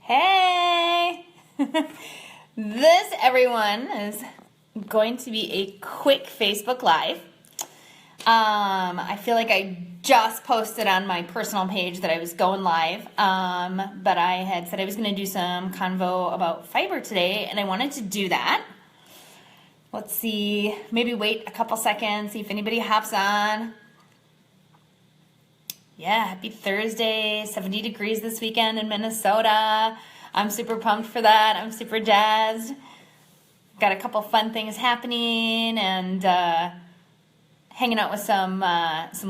Hey! This, everyone, is going to be a quick Facebook Live. I feel like I just posted on my personal page that I was going live, but I had said I was going to do some convo about fiber today, and I wanted to do that. Let's see, maybe wait a couple seconds, see if anybody hops on. Yeah, happy Thursday, 70 degrees this weekend in Minnesota. I'm super pumped for that. I'm super jazzed. Got a couple fun things happening and hanging out with some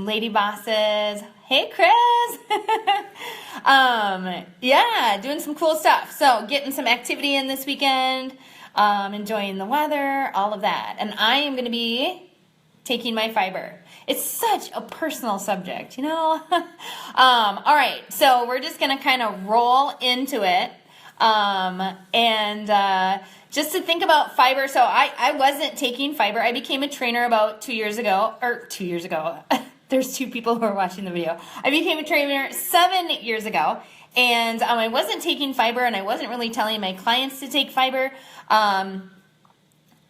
lady bosses. Hey, Chris. Yeah, doing some cool stuff. So getting some activity in this weekend, enjoying the weather, all of that. And I am going to be taking my fiber. It's such a personal subject, you know? All right, so we're just going to kind of roll into it. Just to think about fiber, so I wasn't taking fiber. I became a trainer about 2 years ago, or 2 years ago. There's two people who are watching the video. I became a trainer 7 years ago, and I wasn't taking fiber, and I wasn't really telling my clients to take fiber.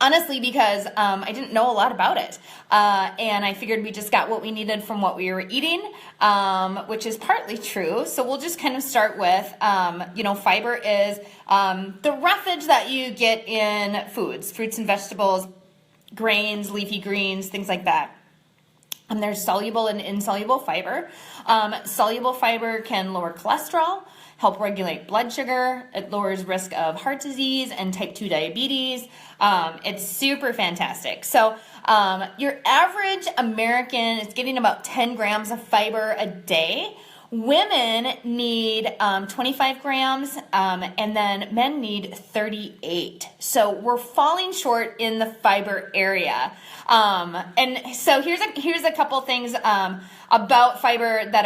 Honestly, because I didn't know a lot about it, and I figured we just got what we needed from what we were eating, which is partly true. So we'll just kind of start with, fiber is the roughage that you get in foods, fruits and vegetables, grains, leafy greens, things like that. And there's soluble and insoluble fiber. Soluble fiber can lower cholesterol, help regulate blood sugar. It lowers risk of heart disease and type 2 diabetes. It's super fantastic. So your average American is getting about 10 grams of fiber a day. Women need 25 grams, and then men need 38. So we're falling short in the fiber area. And so here's a couple things about fiber that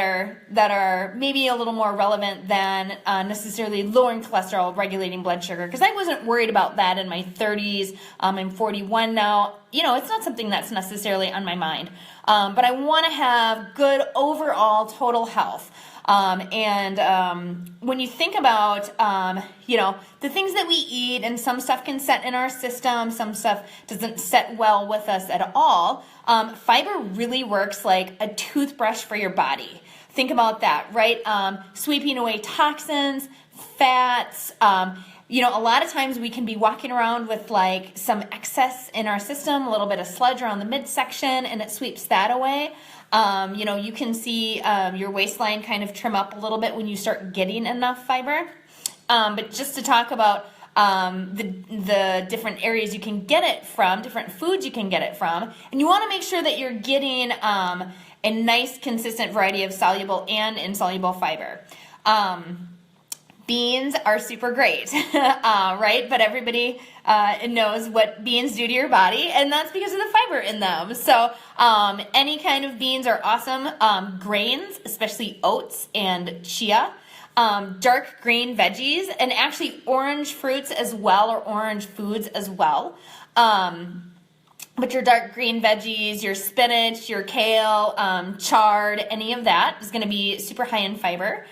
are maybe a little more relevant than necessarily lowering cholesterol, regulating blood sugar, because I wasn't worried about that in my 30s. I'm 41 now. It's not something that's necessarily on my mind. But I want to have good overall total health. When you think about, the things that we eat, and some stuff can set in our system, some stuff doesn't set well with us at all, fiber really works like a toothbrush for your body. Think about that, right? Sweeping away toxins, fats. A lot of times we can be walking around with like some excess in our system, a little bit of sludge around the midsection, and it sweeps that away. You can see your waistline kind of trim up a little bit when you start getting enough fiber. But just to talk about the different areas you can get it from, different foods you can get it from, and you want to make sure that you're getting a nice, consistent variety of soluble and insoluble fiber. Beans are super great, right? But everybody knows what beans do to your body, and that's because of the fiber in them. So any kind of beans are awesome. Grains, especially oats and chia. Dark green veggies, and actually orange fruits as well, or orange foods as well. But your dark green veggies, your spinach, your kale, chard, any of that is going to be super high in fiber.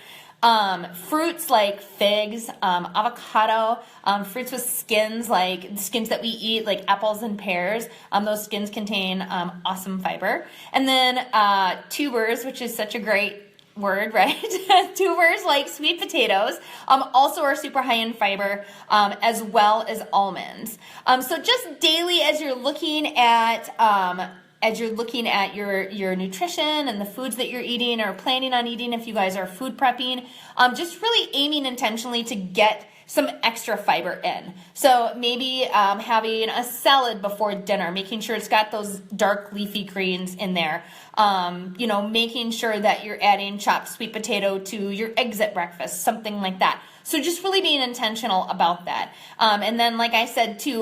Fruits like figs, avocado, fruits with skins, like skins that we eat, like apples and pears. Those skins contain awesome fiber. And then tubers, which is such a great word, right? Tubers like sweet potatoes also are super high in fiber, as well as almonds. So just daily, as you're looking at your nutrition and the foods that you're eating or planning on eating, if you guys are food prepping, just really aiming intentionally to get some extra fiber in. So maybe having a salad before dinner, making sure it's got those dark leafy greens in there. Making sure that you're adding chopped sweet potato to your eggs at breakfast, something like that. So just really being intentional about that. And then, like I said, too,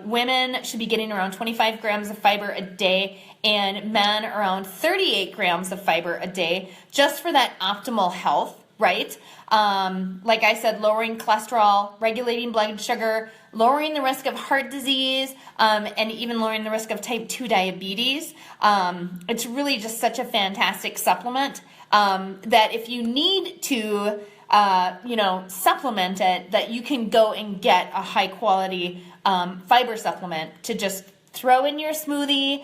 women should be getting around 25 grams of fiber a day, and men around 38 grams of fiber a day, just for that optimal health, right? Like I said, lowering cholesterol, regulating blood sugar, lowering the risk of heart disease, and even lowering the risk of type 2 diabetes. It's really just such a fantastic supplement that if you need to supplement it, that you can go and get a high quality fiber supplement to just throw in your smoothie.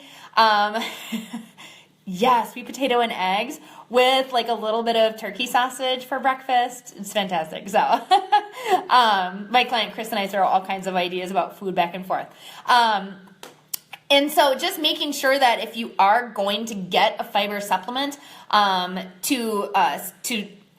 Yeah, sweet potato and eggs with like a little bit of turkey sausage for breakfast. It's fantastic. So my client Chris and I throw all kinds of ideas about food back and forth. And so just making sure that if you are going to get a fiber supplement, to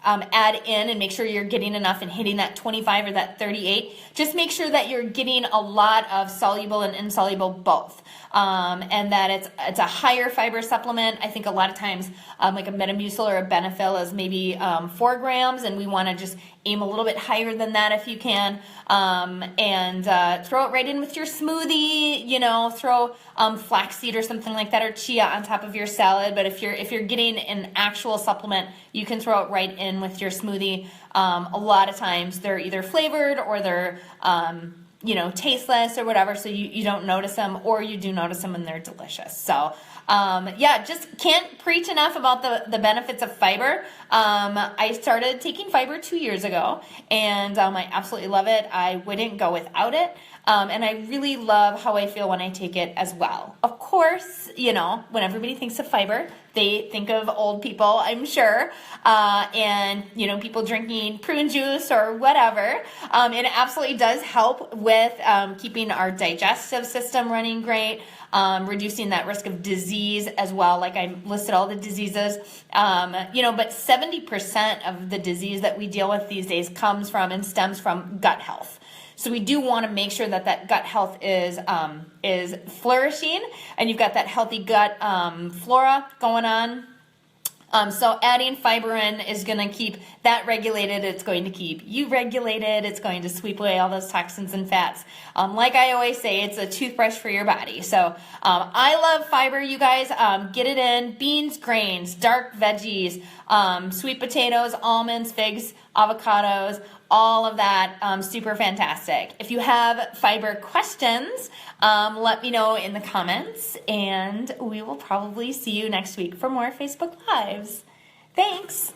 add in and make sure you're getting enough and hitting that 25 or that 38. Just make sure that you're getting a lot of soluble and insoluble both. And that it's a higher fiber supplement. I think a lot of times like a Metamucil or a Benefil is maybe 4 grams, and we want to just aim a little bit higher than that if you can. And throw it right in with your smoothie, throw flaxseed or something like that, or chia on top of your salad. But if you're getting an actual supplement, you can throw it right in with your smoothie. A lot of times they're either flavored or they're tasteless or whatever, so you don't notice them, or you do notice them and they're delicious. So just can't preach enough about the benefits of fiber. I started taking fiber 2 years ago, and I absolutely love it. I wouldn't go without it. And I really love how I feel when I take it as well. Of course, when everybody thinks of fiber, they think of old people, I'm sure, and people drinking prune juice or whatever. It absolutely does help with keeping our digestive system running great, reducing that risk of disease as well. Like I listed all the diseases, but 70% of the disease that we deal with these days comes from and stems from gut health. So we do want to make sure that gut health is flourishing, and you've got that healthy gut flora going on. So adding fiber in is going to keep that regulated. It's going to keep you regulated. It's going to sweep away all those toxins and fats. Like I always say, it's a toothbrush for your body. So I love fiber, you guys. Get it in. Beans, grains, dark veggies, sweet potatoes, almonds, figs, avocados, all of that, super fantastic. If you have fiber questions, let me know in the comments, and we will probably see you next week for more Facebook Lives. Thanks.